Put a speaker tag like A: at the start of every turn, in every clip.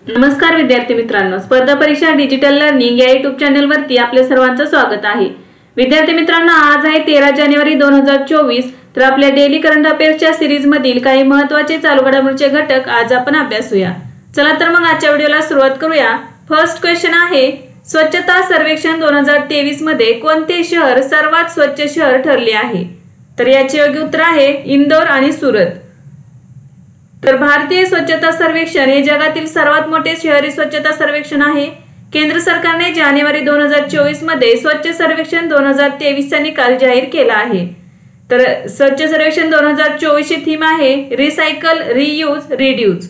A: नमस्कार विद्यार्थी मित्रांनो, स्पर्धा परीक्षा डिजिटल लर्निंग या YouTube चॅनलवरती आपल्या सर्वांचं स्वागत आहे। विद्यार्थी मित्रांनो, आज आहे 13 जानेवारी 2024। तर आपल्या डेली करंट अफेअर्सच्या सीरीज मधील काही महत्त्वाचे चालू घडामोडींचे घटक आज आपण अभ्यासूया। चला तर मग आजच्या व्हिडिओला सुरुवात करूया। फर्स्ट क्वेश्चन आहे, स्वच्छता सर्वेक्षण 2023 मध्ये कोणते शहर सर्वात स्वच्छ शहर ठरले आहे? तर याचे योग्य उत्तर आहे इंदोर आणि सुरत। तर भारतीय स्वच्छता सर्वेक्षण हे जगातील सर्वात मोठे शहरी स्वच्छता सर्वेक्षण आहे। केंद्र सरकारने जानेवारी 2024 मध्ये स्वच्छ सर्वेक्षण 2023 चा निकाल जाहीर केला आहे। तर स्वच्छ सर्वेक्षण 2024 ची थीम आहे रिसायकल, रियूज, रिड्यूस।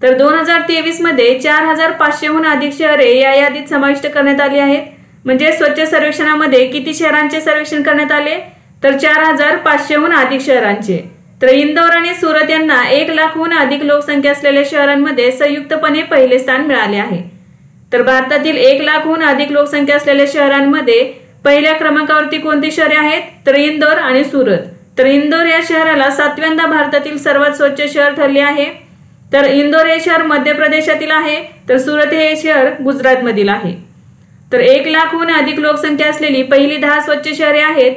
A: तर 2023 मध्ये 4500 हून अधिक शहरे या यादीत समाविष्ट करण्यात आली आहेत। म्हणजे स्वच्छ सर्वेक्षणामध्ये किती शहरांचे सर्वेक्षण करण्यात आले? तर 4500 हून अधिक शहरांचे। तर इंदोर आणि सुरत यांना 1 लाखहून अधिक लोकसंख्या असलेल्या शहरांमध्ये संयुक्तपणे पहिले स्थान मिळाले आहे। तर भारतातील 1 लाखहून अधिक लोकसंख्या असलेल्या शहरांमध्ये पहिल्या क्रमांकावरती कोणती शहरे आहेत? तर इंदोर आणि सुरत। तर इंदोर या शहराला 7व्यांदा भारतातील सर्वात स्वच्छ शहर ठरले आहे। तर इंदोर हे शहर मध्य प्रदेशातील आहे, तर सुरत हे शहर गुजरात मधील आहे। तर 1 लाखहून अधिक लोकसंख्या असलेली पहिली 10 स्वच्छ शहरे आहेत।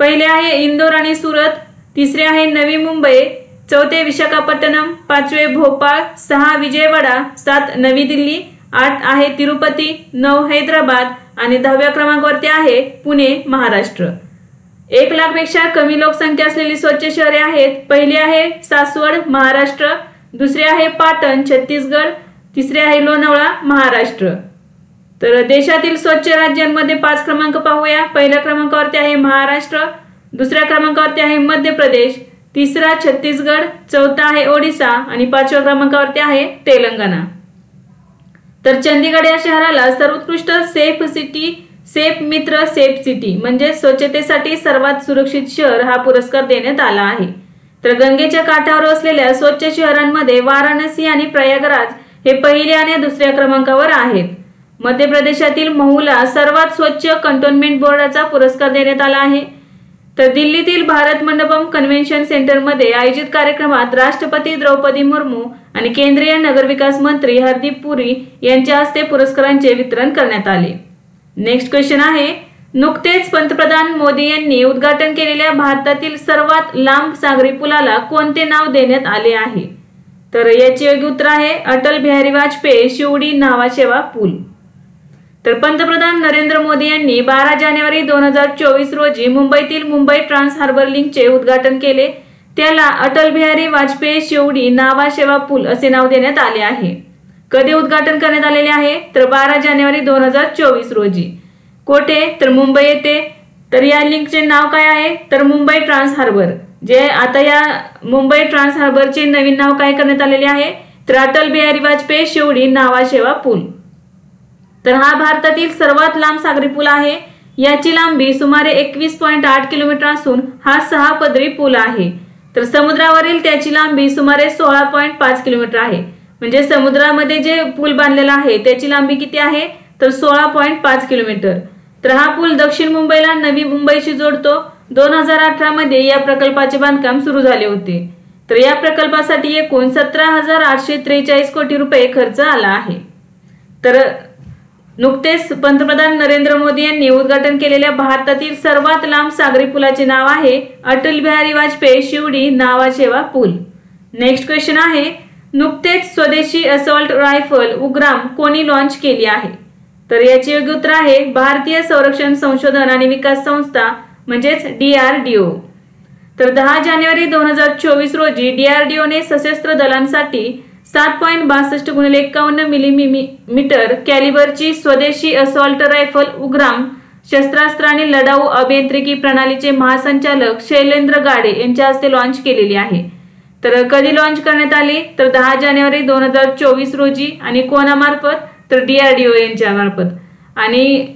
A: पहिले आहे इंदोर आणि सुरत, तिसरे आहे नवी मुंबई, चौथे विशाखापट्टणम, पाचवे भोपाळ, 6 विजयवाडा, 7 नवी दिल्ली, 8 आहे तिरुपती, 9 हैदराबाद आणि 10व्या क्रमांकावरती आहे पुणे, महाराष्ट्र। 1 लाख पेक्षा कमी लोकसंख्या असलेली स्वच्छ शहरे आहेत। पहिली आहे सासवड, महाराष्ट्र, दुसरे आहे पाटण, छत्तीसगड, तिसरे आहे लोणावळा, महाराष्ट्र। तर देशातील स्वच्छ राज्यांमध्ये 5 क्रमांक पाहूया। पहिल्या क्रमांकावरती आहे महाराष्ट्र, दुसऱ्या क्रमांकावरती आहे मध्य प्रदेश, तिसरा छत्तीसगड, चौथा आहे ओडिशा आणि 5व्या क्रमांकावरती आहे तेलंगणा। तर चंदीगड या शहराला सर्वोत्कृष्ट सेफ सिटी, सेफ मित्र, सेफ सिटी म्हणजे स्वच्छतेसाठी सर्वात सुरक्षित शहर हा पुरस्कार देण्यात आला आहे। तर गंगेच्या काठावर असलेल्या स्वच्छ शहरांमध्ये वाराणसी आणि प्रयागराज हे पहिल्या आणि दुसऱ्या क्रमांकावर आहेत। मध्य प्रदेशातील महूला सर्वात स्वच्छ कंटोनमेंट बोर्डाचा पुरस्कार देण्यात आला आहे। तर दिल्लीतील भारत मंडपम कन्व्हेन्शन सेंटर मध्ये आयोजित कार्यक्रमात राष्ट्रपती द्रौपदी मुर्मू आणि केंद्रीय नगरविकास मंत्री हरदीप पुरी यांच्या हस्ते पुरस्कारांचे वितरण करण्यात आले। नेक्स्ट क्वेश्चन आहे, नुकतेच पंतप्रधान मोदी यांनी उद्घाटन केलेल्या भारतातील सर्वात लांब सागरी पुलाला कोणते नाव देण्यात आले आहे? तर याचे योग्य उत्तर आहे अटल बिहारी वाजपेयी शिवडी न्हावाशेवा पूल। तर पंतप्रधान नरेंद्र मोदी यांनी 12 जानेवारी 2024 रोजी मुंबईतील मुंबई ट्रान्स हार्बर लिंकचे उद्घाटन केले। त्याला अटल बिहारी वाजपेयी शिवडी न्हावाशेवा पूल असे नाव देण्यात आले आहे। कधी उद्घाटन करण्यात आलेले आहे? तर 12 जानेवारी 2024 रोजी। कोठे? तर मुंबई येथे। तर या लिंकचे नाव काय आहे? तर मुंबई ट्रान्स हार्बर। जे आता या मुंबई ट्रान्स हार्बरचे नवीन नाव काय करण्यात आलेले आहे? तर अटल बिहारी वाजपेयी शिवडी न्हावाशेवा पूल। तर हा भारतातील सर्वात लांब सागरी पूल आहे। याची लांबी सुमारे 21.8 किलोमीटर असून हा 6 पदरी पूल आहे। तर समुद्रावरील त्याची लांबी सुमारे 16.5 किलोमीटर आहे। म्हणजे समुद्रामध्ये जे पूल बांधलेला आहे त्याची लांबी किती आहे? तर 16.5 किलोमीटर। तर हा पूल दक्षिण मुंबईला नवी मुंबईशी जोडतो। 2018 मध्ये या प्रकल्पाचे बांधकाम सुरू झाले होते। तर या प्रकल्पासाठी एकूण 17,843 कोटी रुपये खर्च आला आहे। तर नुकतेच पंतप्रधान नरेंद्र मोदी यांनी उद्घाटन केलेल्या भारतातील सर्वात लांब सागरी पुलाचे नाव आहे अटल बिहारी वाजपेयी शिवडी न्हावाशेवा पूल। नेक्स्ट क्वेश्चन आहे, नुकतेच स्वदेशी असॉल्ट रायफल उग्राम कोणी लॉन्च केली आहे? तर याचे योग्य उत्तर आहे भारतीय संरक्षण संशोधन आणि विकास संस्था म्हणजेच DRDO। तर 10 जानेवारी 2024 रोजी DRDO ने सशस्त्र दलांसाठी 7.62x51 मिलीमीटर कॅलिबरची स्वदेशी असॉल्ट रायफल उग्राम शस्त्रास्त्र आणि लढाऊ अभियांत्रिकी प्रणालीचे महासंचालक शैलेंद्र गाडे यांच्या हस्ते लॉन्च केलेली आहे। तर कधी लॉन्च करण्यात आली? तर 10 जानेवारी 2024 रोजी। आणि कोणामार्फत? तर DRDO यांच्या मार्फत। आणि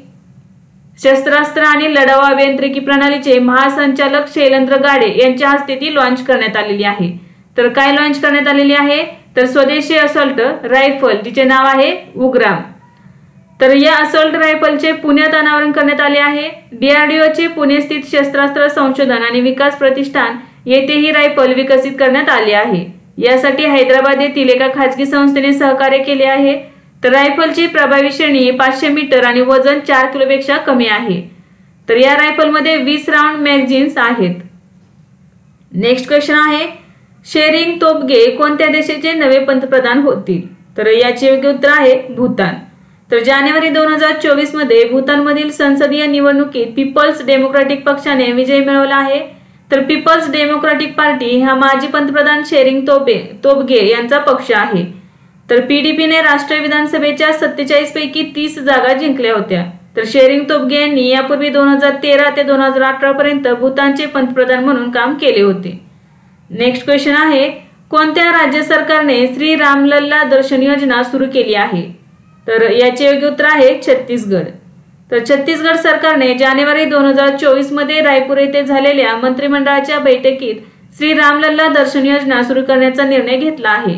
A: शस्त्रास्त्र आणि लढाऊ अभियांत्रिकी प्रणालीचे महासंचालक शैलेंद्र गाडे यांच्या हस्ते ती लॉन्च करण्यात आलेली आहे। तर काय लॉन्च करण्यात आलेली आहे? तर स्वदेशी असॉल्ट रायफल, जिचे नाव आहे उग्राम। तर या असॉल्ट रायफलचे पुण्यात अनावरण करण्यात आले आहे। DRDO चे पुणे स्थित शस्त्रास्त्र संशोधन आणि विकास प्रतिष्ठान येथे ही रायफल विकसित करण्यात आली आहे। यासाठी हैदराबाद येथील एका खाजगी संस्थेने सहकार्य केले आहे। तर रायफलची प्रभावी श्रेणी 500 मीटर आणि वजन 4 किलोपेक्षा कमी आहे। तर या रायफलमध्ये 20 राऊंड मॅगझिन्स आहेत। नेक्स्ट क्वेश्चन आहे, शेरिंग तोबगे कोणत्या देशाचे नवे पंतप्रधान होतील? तर याचे योग्य उत्तर आहे भूतान। तर जानेवारी 2024 मध्ये भूतानमधील संसदीय निवडणुकीत पीपल्स डेमोक्रॅटिक पक्षाने विजय मिळवला आहे। तर पीपल्स डेमोक्रॅटिक पार्टी हा माजी पंतप्रधान शेरिंग तोबगे यांचा पक्ष आहे। तर पीडीपीने राष्ट्रीय विधानसभेच्या 47 पैकी 30 जागा जिंकल्या होत्या। तर शेरिंग तोबगे यांनी यापूर्वी 2013 ते 2018 पर्यंत भूतानचे पंतप्रधान म्हणून काम केले होते। नेक्स्ट क्वेश्चन आहे, कोणत्या राज्य सरकारने श्री रामलल्ला दर्शन योजना सुरू केली आहे? तर याचे योग्य उत्तर आहे छत्तीसगड। तर छत्तीसगड सरकारने जानेवारी 2024 मध्ये रायपूर येथे झालेल्या मंत्रिमंडळाच्या बैठकीत श्री रामलल्ला दर्शन योजना सुरू करण्याचा निर्णय घेतला आहे।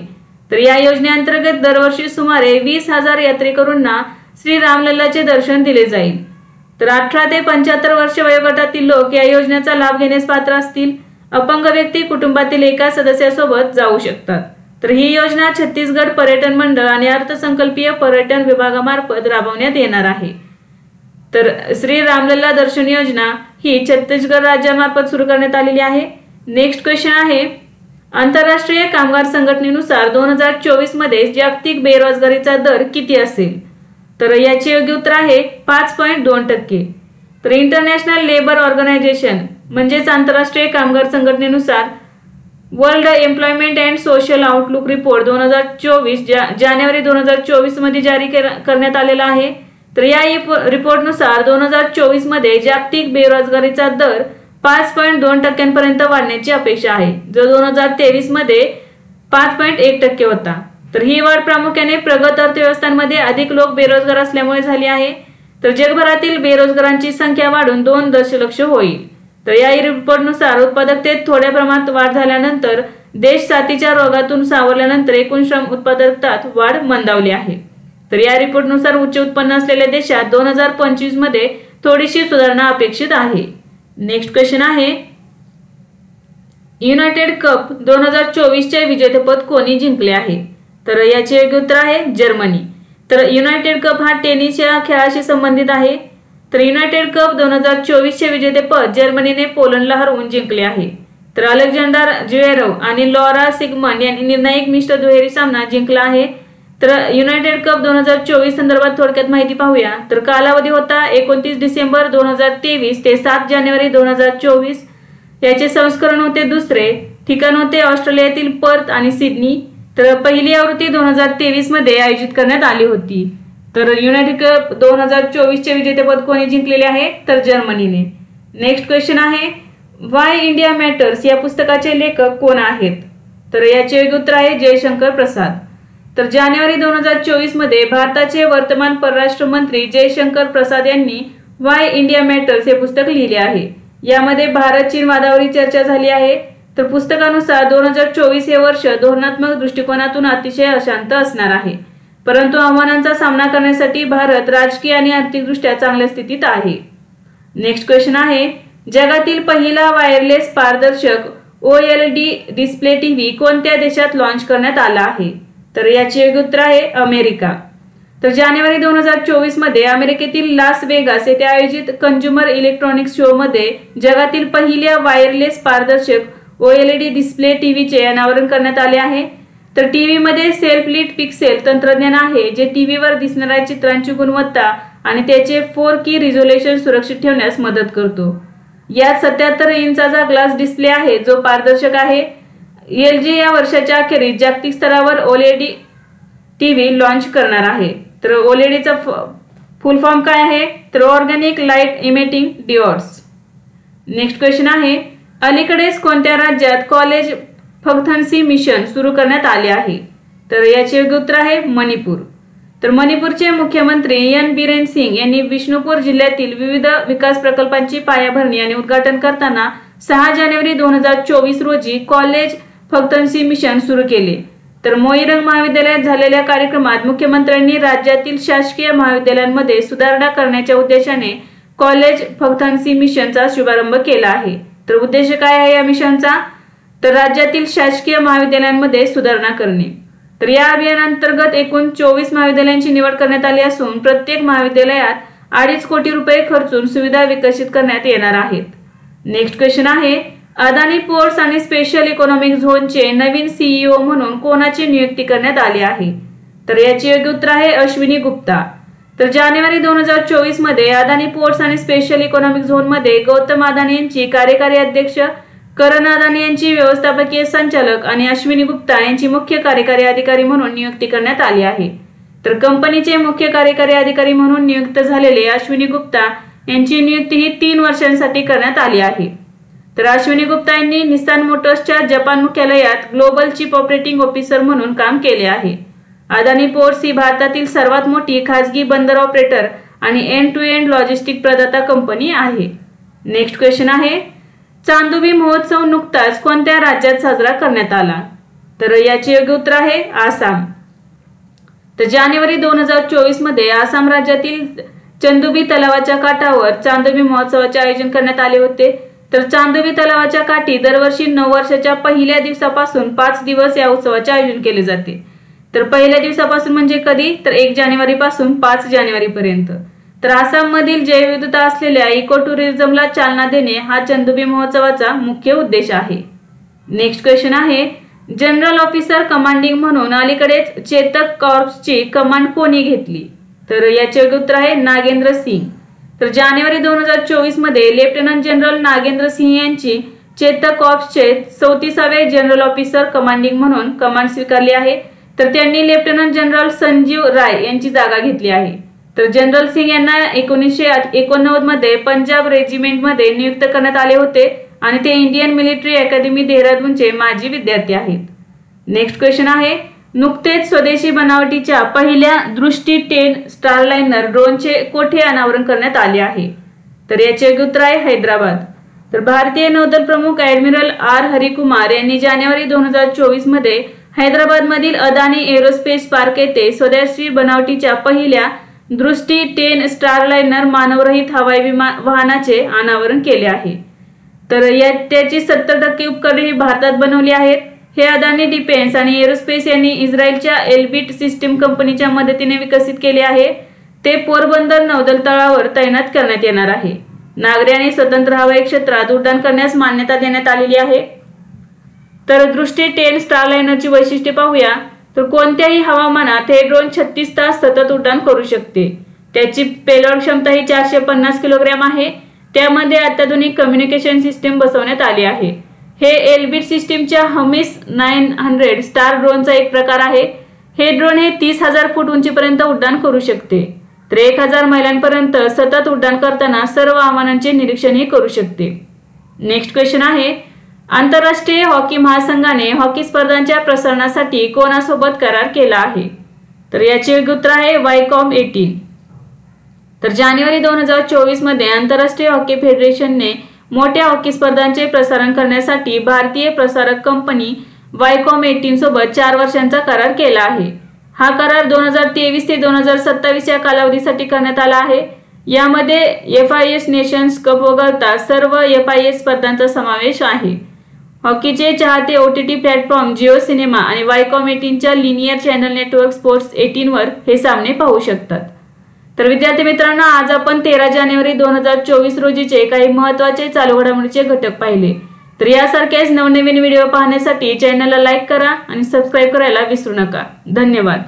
A: तर या योजनेअंतर्गत दरवर्षी सुमारे 20,000 यात्रेकरूंना श्री रामलल्लाचे दर्शन दिले जाईल। तर 18 ते 75 वर्ष वयोगटातील लोक या योजनेचा लाभ घेण्यास पात्र असतील। अपंग व्यक्ती कुटुंबातील एका सदस्यासोबत जाऊ शकतात। तर ही योजना छत्तीसगड पर्यटन मंडळ आणि अर्थसंकल्पीय पर्यटन विभागामार्फत राबवण्यात येणार आहे। तर श्री रामलल्ला दर्शन योजना ही छत्तीसगड राज्यामार्फत सुरू करण्यात आलेली आहे। नेक्स्ट क्वेश्चन आहे, आंतरराष्ट्रीय कामगार संघटनेनुसार 2024 मध्ये जागतिक बेरोजगारीचा दर किती असेल? तर याचे योग्य उत्तर आहे 5.2%। तर इंटरनॅशनल लेबर ऑर्गनायझेशन म्हणजेच आंतरराष्ट्रीय कामगार संघटनेनुसार world employment and social outlook report 2024 जानेवारी 2024 मध्ये जारी करण्यात आलेला आहे। तर या रिपोर्टनुसार 2024 मध्ये जागतिक बेरोजगारीचा दर 5.2% पर्यंत वाढण्याची अपेक्षा आहे, जो 2023 मध्ये 5.1% होता। तर ही वाढ प्रामुख्याने प्रगत अर्थव्यवस्थांमध्ये अधिक लोक बेरोजगार असल्यामुळे झाली आहे। तर जगभरातील बेरोजगारांची संख्या वाढून 2 दशलक्ष होईल। तर या रिपोर्टनुसार उत्पादकतेत थोड्या प्रमाणात वाढ झाल्यानंतर देश साथीच्या रोगातून सावरल्यानंतर एकूण श्रम उत्पादकतात वाढ मंदावली आहे। तर या रिपोर्टनुसार उच्च उत्पन्न असलेल्या देशात 2025 मध्ये थोडीशी सुधारणा अपेक्षित आहे। नेक्स्ट क्वेश्चन आहे, युनायटेड कप 2024 चे विजेतेपद कोणी जिंकले आहे? तर याचे योग्य उत्तर आहे जर्मनी। तर युनायटेड कप हा टेनिसच्या खेळाशी संबंधित आहे। तर युनायटेड कप 2024 चे विजेतेपद जर्मनीने पोलंडला हरवून जिंकले आहे। तर अलेक्झांडर ज्वेरेव आणि लॉरा सिगमंड यांनी निर्णायक मिश्र दुहेरी सामना जिंकला आहे। तर युनायटेड कप 2024 संदर्भात थोडक्यात माहिती पाहूया। तर कालावधी होता 29 डिसेंबर 2023 ते 7 जानेवारी 2024। याचे संस्करण होते दुसरे, ठिकाण होते ऑस्ट्रेलियातील पर्थ आणि सिडनी। तर पहिली आवृत्ती 2023 मध्ये आयोजित करण्यात आली होती। तर युनायटेड कप 2024 चे विजेतेपद कोणी जिंकलेले आहे? तर जर्मनीने। नेक्स्ट क्वेश्चन आहे, व्हाय इंडिया मॅटर्स या पुस्तकाचे लेखक कोण आहेत? तर याचे योग्य उत्तर आहे जयशंकर प्रसाद। तर जानेवारी 2024 मध्ये भारताचे वर्तमान परराष्ट्र मंत्री जयशंकर प्रसाद यांनी व्हाय इंडिया मॅटर्स हे पुस्तक लिहिले आहे। यामध्ये भारत चीन वादावरील चर्चा झाली आहे। तर पुस्तकानुसार 2024 हे वर्ष धोरणात्मक दृष्टिकोनातून अतिशय अशांत असणार आहे, परंतु आव्हानांचा सामना करण्यासाठी भारत राजकीय आणि आर्थिकदृष्ट्या चांगल्या स्थितीत आहे। नेक्स्ट क्वेश्चन आहे, जगातील पहिला वायरलेस पारदर्शक OLED डिस्प्ले टीव्ही कोणत्या देशात लॉन्च करण्यात आला आहे? तर याचे योग्य उत्तर आहे अमेरिका। तर जानेवारी 2024 मध्ये अमेरिकेतील लास वेगास येथे आयोजित कंझ्युमर इलेक्ट्रॉनिक्स शो मध्ये जगातील पहिल्या वायरलेस पारदर्शक OLED डिस्प्ले टीव्हीचे अनावरण करण्यात आले आहे। तर टीव्ही मध्ये सेल्फ लिट पिक्सेल तंत्रज्ञान आहे, जे टीव्हीवर दिसणाऱ्या चित्रांची गुणवत्ता आणि त्याचे 4K रिझोल्यूशन सुरक्षित ठेवण्यास मदत करतो। यात 77 इंचाचा ग्लास डिस्प्ले आहे, जो पारदर्शक आहे। LG या वर्षाच्या अखेरीस जागतिक स्तरावर OLED टीव्ही लॉन्च करणार आहे। तर OLED चा फुल फॉर्म काय आहे? तर organic light emitting diodes. Next question आहे, अलीकडेच कोणत्या राज्यात कॉलेज फक्थन्सी मिशन सुरू करण्यात आले आहे? तर याचे योग्य उत्तर आहे मणिपूर। तर मणिपूरचे मुख्यमंत्री एन बिरेन सिंग यांनी बिष्णुपूर जिल्ह्यातील विविध विकास प्रकल्पांची पायाभरणी आणि उद्घाटन करताना 6 जानेवारी 2024 रोजी कॉलेज फक्थन्सी मिशन सुरू केले। तर मोईरंग महाविद्यालयात झालेल्या कार्यक्रमात मुख्यमंत्र्यांनी राज्यातील शासकीय महाविद्यालयांमध्ये सुधारणा करण्याच्या उद्देशाने कॉलेज फक्थन्सी मिशनचा शुभारंभ केला आहे। तर उद्देश काय आहे या मिशनचा? तर राज्यातील शासकीय महाविद्यालयांमध्ये सुधारणा करणे। तर या अभियानांतर्गत एकूण 24 महाविद्यालयांची निवड करण्यात आली असून प्रत्येक महाविद्यालयात 2.5 कोटी रुपये खर्चून सुविधा विकसित करण्यात येणार आहेत। नेक्स्ट क्वेश्चन आहे, अदानी पोर्ट्स आणि स्पेशल इकॉनॉमिक झोनचे नवीन CEO म्हणून कोणाची नियुक्ती करण्यात आली आहे? तर याचे योग्य उत्तर आहे अश्विनी गुप्ता। तर जानेवारी 2024 मध्ये अदानी पोर्ट्स आणि स्पेशल इकॉनॉमिक झोन मध्ये गौतम अदानी यांची कार्यकारी अध्यक्ष, करण अदानी यांची व्यवस्थापकीय संचालक आणि अश्विनी गुप्ता यांची मुख्य कार्यकारी अधिकारी म्हणून नियुक्ती करण्यात आली आहे। तर कंपनीचे मुख्य कार्यकारी अधिकारी म्हणून नियुक्त झालेले अश्विनी गुप्ता यांची नियुक्ती ही 3 वर्षांसाठी करण्यात आली आहे। तर अश्विनी गुप्ता यांनी निसान मोटर्सच्या जपान मुख्यालयात ग्लोबल चीफ ऑपरेटिंग ऑफिसर म्हणून काम केले आहे। अदानी पोर्ट्स ही भारतातील सर्वात मोठी खासगी बंदर ऑपरेटर आणि एंड टू एंड लॉजिस्टिक प्रदाता कंपनी आहे। नेक्स्ट क्वेश्चन आहे, चांदोबी महोत्सव नुकताच कोणत्या राज्यात साजरा करण्यात आला? तर याचे योग्य उत्तर आहे आसाम। तर जानेवारी 2024 मध्ये आसाम राज्यातील चांदोबी तलावाच्या काठावर चांदोबी महोत्सवाचे आयोजन करण्यात आले होते। तर चांदोबी तलावाच्या काठी दरवर्षी नववर्षाच्या पहिल्या दिवसापासून 5 दिवस या उत्सवाचे आयोजन केले जाते। तर पहिल्या दिवसापासून म्हणजे कधी? तर 1 जानेवारी पासून 5 जानेवारी पर्यंत। तर आसाम मधील जैवविविधता असलेल्या इको टुरिझमला चालना देणे हा चांदोबी महोत्सवाचा मुख्य उद्देश आहे। नेक्स्ट क्वेश्चन आहे, जनरल ऑफिसर कमांडिंग म्हणून अलीकडेच चेतक कॉर्प्सची कमांड कोणी घेतली? तर याचे योग्य उत्तर आहे नागेंद्र सिंग। तर जानेवारी 2024 मध्ये लेफ्टनंट जनरल नागेंद्र सिंह यांची चेतक कॉर्प्सचे 34वे जनरल ऑफिसर कमांडिंग म्हणून कमांड स्वीकारली आहे। तर त्यांनी लेफ्टनंट जनरल संजीव राय यांची जागा घेतली आहे। तर जनरल सिंग यांना 1989 मध्ये पंजाब रेजिमेंट मध्ये नियुक्त करण्यात आले होते आणि ते इंडियन मिलिटरी अकॅडमी देहरादूनचे माजी विद्यार्थी आहेत। नेक्स्ट क्वेश्चन आहे, नुकतेच स्वदेशी बनावटीच्या पहिल्या दृष्टी 10 स्टारलाइनर ड्रोनचे कोठे अनावरण करण्यात आले आहे? तर याचे योग्य उत्तर आहे हैदराबाद। तर भारतीय नौदल प्रमुख ॲडमिरल आर हरिकुमार यांनी जानेवारी 2024 मध्ये हैदराबाद मधील अदानी एरोस्पेस पार्क येथे स्वदेशी बनावटीच्या पहिल्या दृष्टी 10 स्टारलाइनर मानवरहित हवाई वाहनाचे अनावरण केले आहे। तर त्याची 70% उपकरणे ही भारतात बनवली आहेत। हे अदानी डिफेन्स आणि एरोस्पेस यांनी इस्रायलच्या एल्बिट सिस्टीम कंपनीच्या मदतीने विकसित केले आहे। ते पोरबंदर नौदल तळावर तैनात करण्यात येणार आहे। नागरी आणि स्वतंत्र हवाई क्षेत्रात उड्डाण करण्यास मान्यता देण्यात आलेली आहे। तर दृष्टी 10 स्टारलाइनरची वैशिष्ट्ये पाहूया। तर कोणत्याही हवामानात हे ड्रोन 36 तास सतत उड्डाण करू शकते। त्याची पेलोड क्षमता ही 450 किलोग्रॅम आहे। त्यामध्ये अत्याधुनिक कम्युनिकेशन सिस्टीम बसवण्यात आली आहे। हे एल्बिट सिस्टीमच्या हमीस 900 स्टार ड्रोनचा एक प्रकार आहे। हे ड्रोन हे 30,000 फूट उंचीपर्यंत उड्डाण करू शकते। तर 1000 मैलांपर्यंत सतत उड्डाण करताना सर्व हवामानांचे निरीक्षणही करू शकते। नेक्स्ट क्वेश्चन आहे, आंतरराष्ट्रीय हॉकी महासंघाने हॉकी स्पर्धांच्या प्रसारणासाठी कोणासोबत करार केला आहे? तर याचे योग्य उत्तर आहे वायकॉम 18। तर जानेवारी 2024 मध्ये आंतरराष्ट्रीय हॉकी फेडरेशनने मोठ्या हॉकी स्पर्धांचे प्रसारण करण्यासाठी भारतीय प्रसारक कंपनी वायकॉम 18 सोबत 4 वर्षांचा करार केला आहे। हा करार 2023 ते 2027 या कालावधीसाठी करण्यात आला आहे। यामध्ये FIS नेशन्स कप वगळता सर्व FIS स्पर्धांचा समावेश आहे। हॉकीचे चाहते OTT प्लॅटफॉर्म जिओ सिनेमा आणि वायकॉम 18च्या लिनियर चॅनल नेटवर्क स्पोर्ट्स 18 वर हे सामने पाहू शकतात। तर विद्यार्थी मित्रांनो, आज आपण 13 जानेवारी 2024 रोजीचे काही महत्त्वाचे चालू घडामोडीचे घटक पाहिले। तर यासारखेच नवनवीन व्हिडिओ पाहण्यासाठी चॅनलला लाईक करा आणि सबस्क्राइब करायला विसरू नका। धन्यवाद।